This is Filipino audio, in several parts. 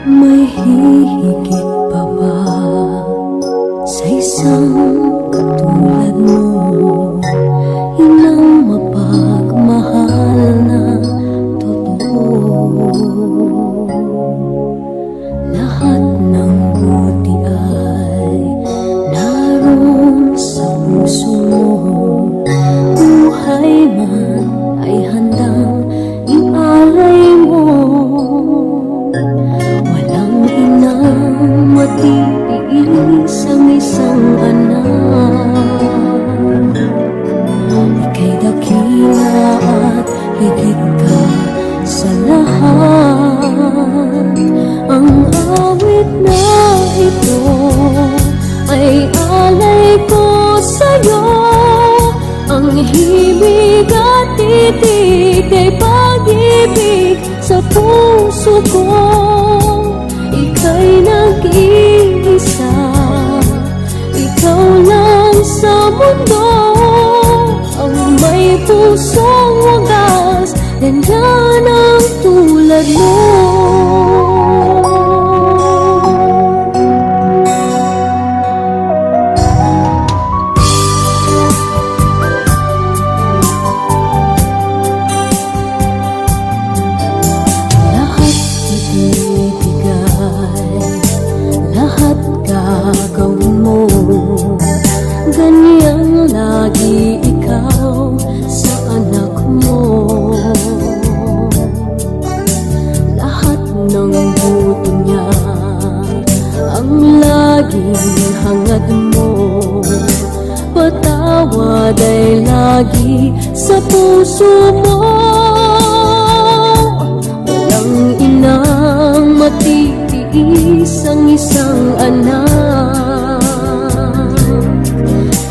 May hihigit pa ba sa isang katulad mo? Inang mapagmahal na totoo. Lahat ng buti ay naroon sa puso mo. Buhay man ay handang ialay mo. Matitiis ang isang anak. Ika'y dakila at higit ka sa lahat. Ang awit na ito ay alay ko sa'yo. Ang hibig at titig ay pag-ibig sa puso ko. Ika'y nag-iisa, ikaw lang sa mundo. Ang may pusong wagas, ganyan ang tulad mo. Lahat gagawin mo, ganyan lagi ikaw sa anak mo. Lahat ng buto niya ang laging hangad mo. Patawad ay lagi sa puso mo. Walang inang matitiis ang isang anak.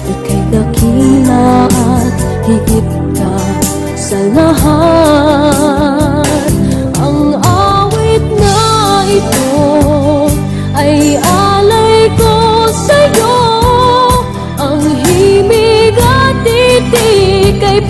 Ika'y dakila at higit ka sa lahat. Ang awit na ito ay alay ko sa'yo. Ang himig at titig ay